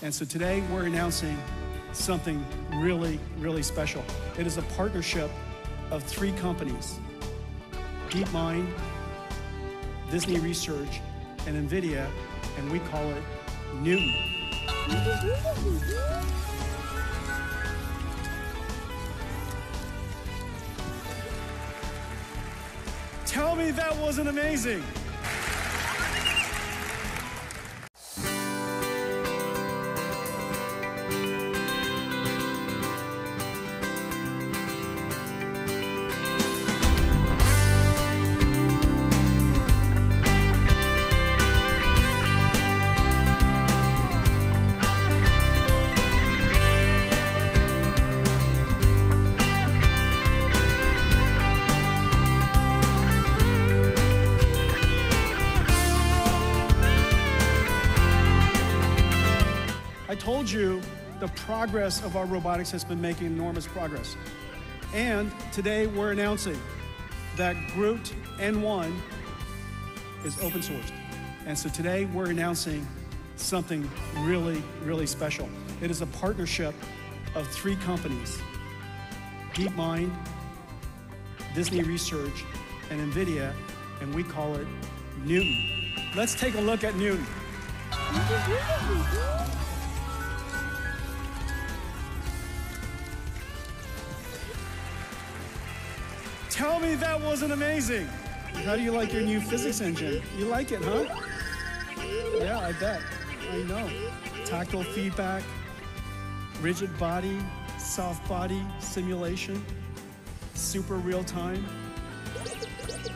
And so today we're announcing something really, really special. It is a partnership of 3 companies, DeepMind, Disney Research, and NVIDIA, and we call it Newton. Tell me that wasn't amazing. I told you the progress of our robotics has been making enormous progress. And today we're announcing that Groot N1 is open sourced. And so today we're announcing something really, really special. It is a partnership of 3 companies, DeepMind, Disney Research, and NVIDIA, and we call it Newton. Let's take a look at Newton. Tell me that wasn't amazing. How do you like your new physics engine? You like it, huh? Yeah, I bet. I know. Tactile feedback, rigid body, soft body simulation, super real time.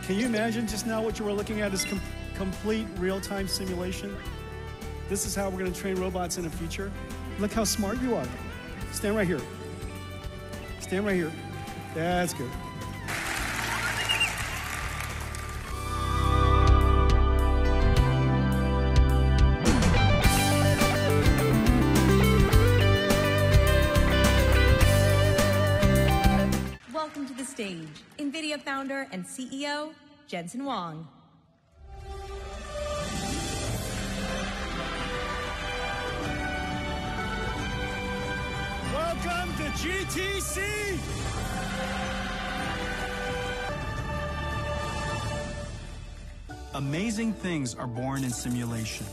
Can you imagine just now what you were looking at is complete real-time simulation? This is how we're going to train robots in the future. Look how smart you are. Stand right here. Stand right here. That's good. Welcome to the stage, NVIDIA founder and CEO, Jensen Huang. Welcome to GTC! Amazing things are born in simulation.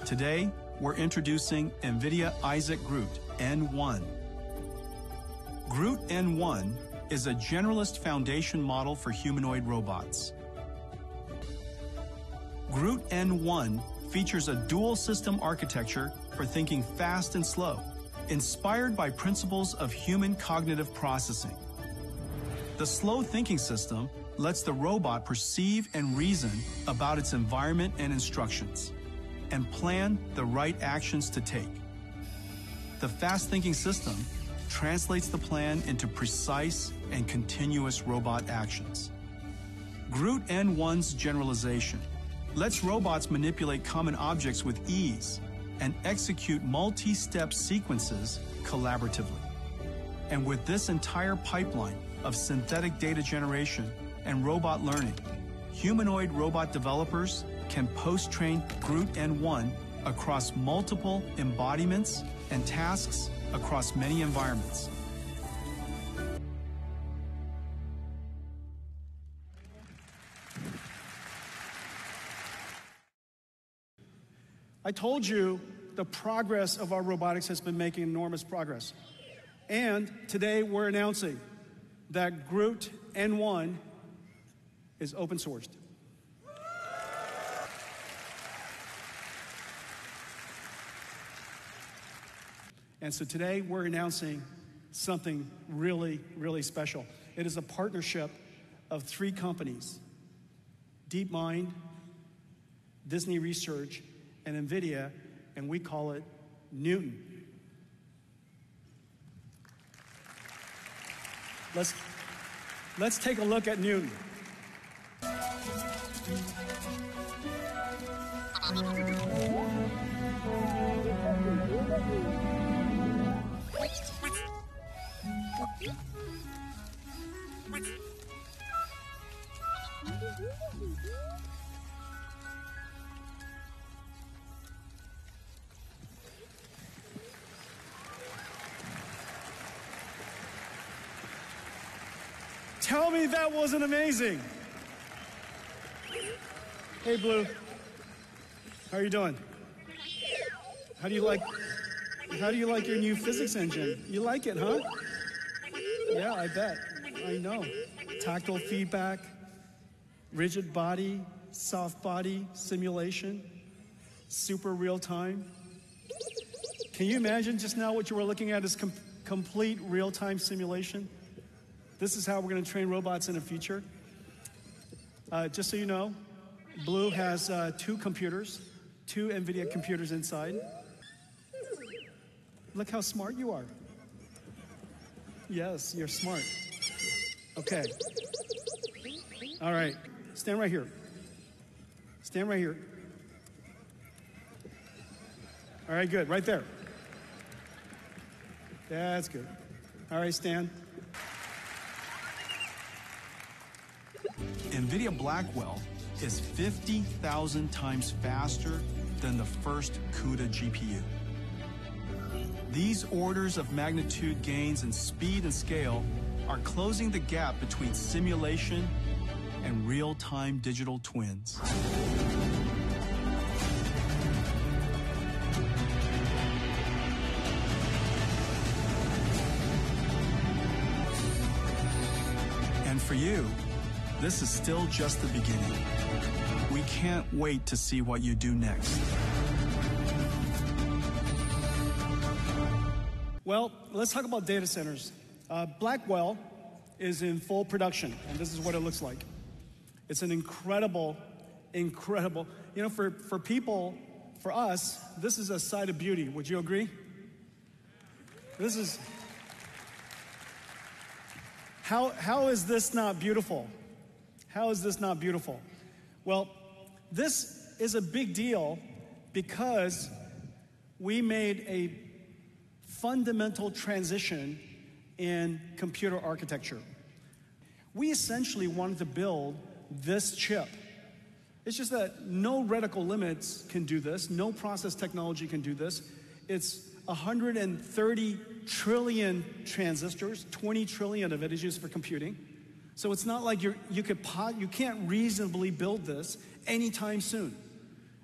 Today, we're introducing NVIDIA Isaac Groot N1. Groot N1 is a generalist foundation model for humanoid robots. Groot N1 features a dual system architecture for thinking fast and slow, inspired by principles of human cognitive processing. The slow thinking system lets the robot perceive and reason about its environment and instructions, and plan the right actions to take. The fast thinking system translates the plan into precise and continuous robot actions. Groot N1's generalization lets robots manipulate common objects with ease and execute multi-step sequences collaboratively. And with this entire pipeline of synthetic data generation and robot learning, humanoid robot developers can post-train Groot N1 across multiple embodiments and tasks across many environments. I told you the progress of our robotics has been making enormous progress. And today we're announcing that Groot N1 is open sourced. And so today we're announcing something really, really special. It is a partnership of 3 companies, DeepMind, Disney Research, and NVIDIA, and we call it Newton. Let's take a look at Newton. Tell me that wasn't amazing. Hey, Blue. How are you doing? How do you like your new physics engine? You like it, huh? Yeah, I bet. I know. Tactile feedback, rigid body, soft body simulation, super real time. Can you imagine just now what you were looking at is complete real-time simulation? This is how we're going to train robots in the future. Just so you know, Blue has 2 computers, 2 NVIDIA computers inside. Look how smart you are. Yes, you're smart. Okay. All right. Stand right here. Stand right here. All right, good. Right there. That's good. All right, stand. NVIDIA Blackwell is 50,000 times faster than the first CUDA GPU. These orders of magnitude gains in speed and scale are closing the gap between simulation and real-time digital twins. And for you, this is still just the beginning. We can't wait to see what you do next. Well, let's talk about data centers. Blackwell is in full production, and this is what it looks like. It's an incredible, incredible, you know, for people, for us, this is a sight of beauty. Would you agree? This is, how is this not beautiful? How is this not beautiful? Well, this is a big deal because we made a fundamental transition in computer architecture. We essentially wanted to build this chip. It's just that no reticle limits can do this, no process technology can do this. It's 130 trillion transistors, 20 trillion of it is used for computing. So it's not like you can't reasonably build this anytime soon.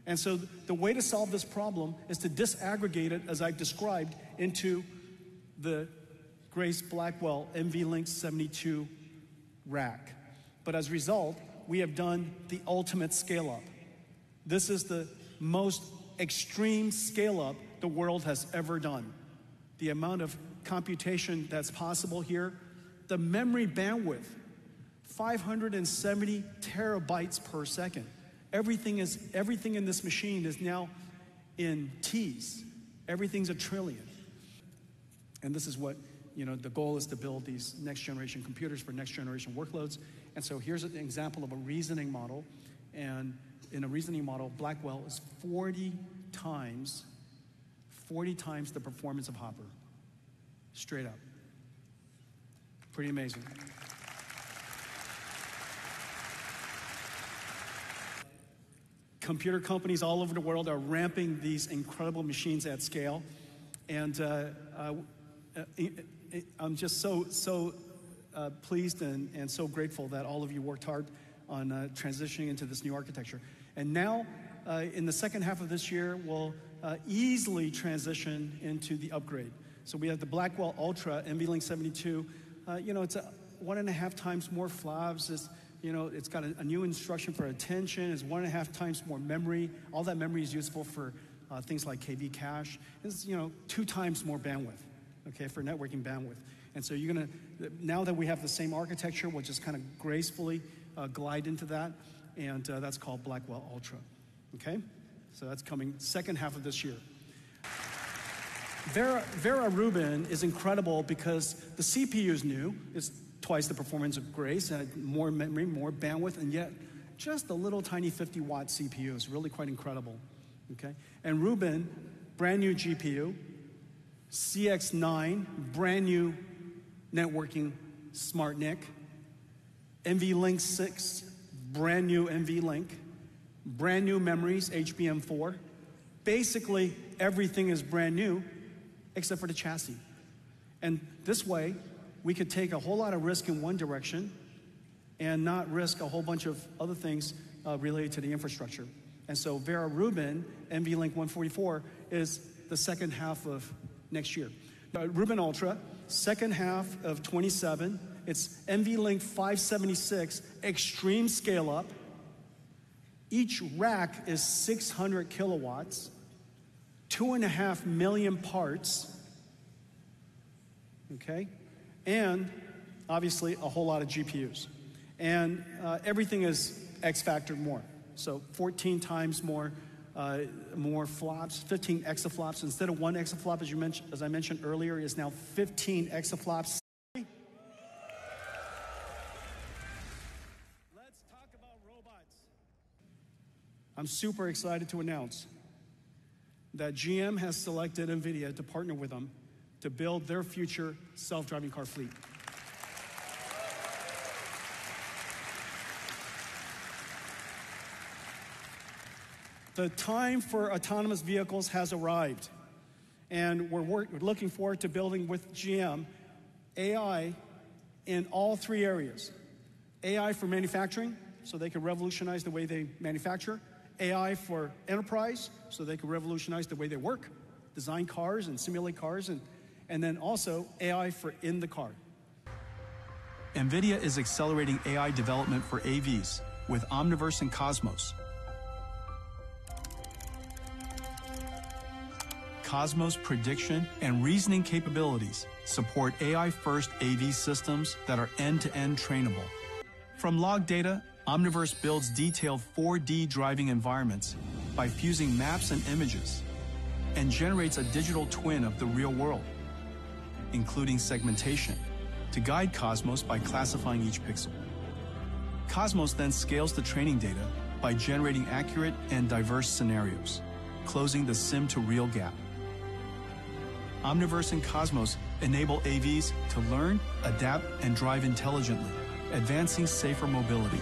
And so the way to solve this problem is to disaggregate it, as I've described, into the Grace Blackwell NVLink 72 rack. But as a result, we have done the ultimate scale-up. This is the most extreme scale-up the world has ever done. The amount of computation that's possible here, the memory bandwidth, 570 terabytes per second. Everything in this machine is now in T's. Everything's a trillion. And this is what, you know, the goal is to build these next generation computers for next generation workloads. And so here's an example of a reasoning model. And in a reasoning model, Blackwell is 40 times the performance of Hopper. Straight up. Pretty amazing. Computer companies all over the world are ramping these incredible machines at scale. And I'm just so pleased and so grateful that all of you worked hard on transitioning into this new architecture. And now, in the second half of this year, we'll easily transition into the upgrade. So we have the Blackwell Ultra NVLink 72. You know, it's 1.5 times more FLOPS. It's got a new instruction for attention. It's 1.5 times more memory. All that memory is useful for things like KV cache. It's 2 times more bandwidth, okay, for networking bandwidth. And so now that we have the same architecture, we'll just kind of gracefully glide into that, and that's called Blackwell Ultra, okay? So that's coming second half of this year. Vera Rubin is incredible because the CPU is new. It's twice the performance of Grace, more memory, more bandwidth, and yet just a little tiny 50-watt CPU is really quite incredible, okay? And Rubin, brand new GPU, CX9, brand new networking smart NIC, NVLink 6, brand new NVLink, brand new memories, HBM4. Basically, everything is brand new except for the chassis. And this way, we could take a whole lot of risk in one direction and not risk a whole bunch of other things related to the infrastructure. And so Vera Rubin, NVLink 144, is the second half of next year. Rubin Ultra, second half of 27. It's NVLink 576, extreme scale up. Each rack is 600 kilowatts, 2.5 million parts, okay? And obviously a whole lot of GPUs. And everything is X factor more. So 14 times more flops, 15 exaflops. Instead of 1 exaflop, as I mentioned earlier, is now 15 exaflops. Let's talk about robots. I'm super excited to announce that GM has selected NVIDIA to partner with them to build their future self-driving car fleet. The time for autonomous vehicles has arrived, and we're looking forward to building with GM AI in all 3 areas. AI for manufacturing, so they can revolutionize the way they manufacture. AI for enterprise, so they can revolutionize the way they work, design cars and simulate cars, and then also AI for in the car. NVIDIA is accelerating AI development for AVs with Omniverse and Cosmos. Cosmos prediction and reasoning capabilities support AI-first AV systems that are end-to-end trainable. From log data, Omniverse builds detailed 4D driving environments by fusing maps and images, and generates a digital twin of the real world, including segmentation, to guide Cosmos by classifying each pixel. Cosmos then scales the training data by generating accurate and diverse scenarios, closing the sim-to-real gap. Omniverse and Cosmos enable AVs to learn, adapt, and drive intelligently, advancing safer mobility.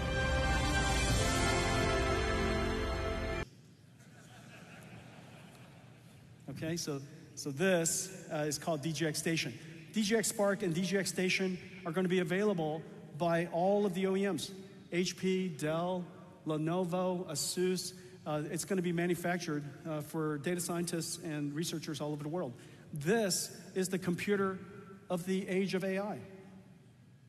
Okay, so this is called DGX Station. DGX Spark and DGX Station are going to be available by all of the OEMs. HP, Dell, Lenovo, Asus. It's going to be manufactured for data scientists and researchers all over the world. This is the computer of the age of AI.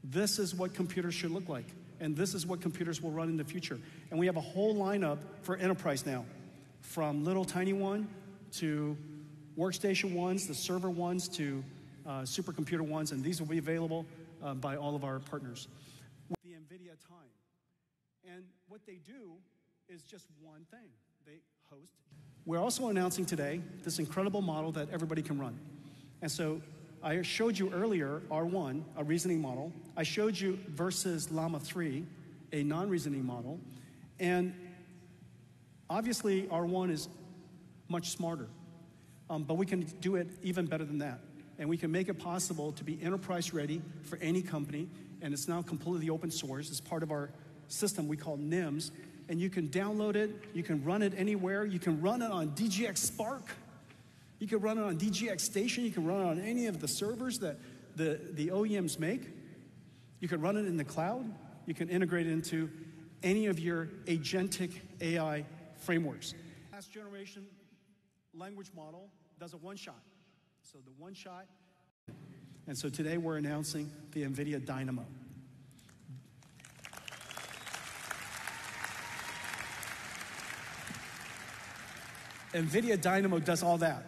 This is what computers should look like. And this is what computers will run in the future. And we have a whole lineup for enterprise now, from little tiny one to workstation ones, the server ones, to supercomputer ones, and these will be available by all of our partners. With the NVIDIA time. And what they do is just one thing. They host. We're also announcing today this incredible model that everybody can run. And so I showed you earlier R1, a reasoning model. I showed you versus Llama 3, a non-reasoning model. And obviously R1 is much smarter. But we can do it even better than that. And we can make it possible to be enterprise ready for any company. And it's now completely open source. It's part of our system we call NIMS. And you can download it. You can run it anywhere. You can run it on DGX Spark. You can run it on DGX Station. You can run it on any of the servers that the OEMs make. You can run it in the cloud. You can integrate it into any of your agentic AI frameworks. Last generation language model does a one-shot. So the one-shot. And so today we're announcing the NVIDIA Dynamo. NVIDIA Dynamo does all that.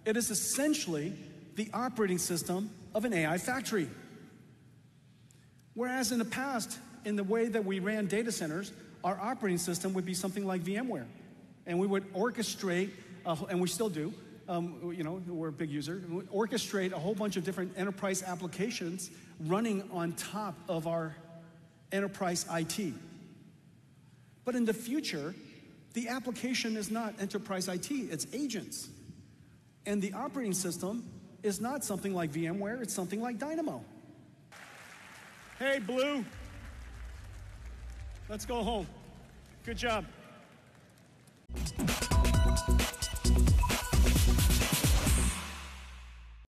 It is essentially the operating system of an AI factory. Whereas in the past, in the way that we ran data centers, our operating system would be something like VMware. And we would orchestrate, and we still do, you know, we're a big user, we orchestrate a whole bunch of different enterprise applications running on top of our enterprise IT. But in the future, the application is not enterprise IT, it's agents. And the operating system is not something like VMware, it's something like Dynamo. Hey, Blue. Let's go home. Good job.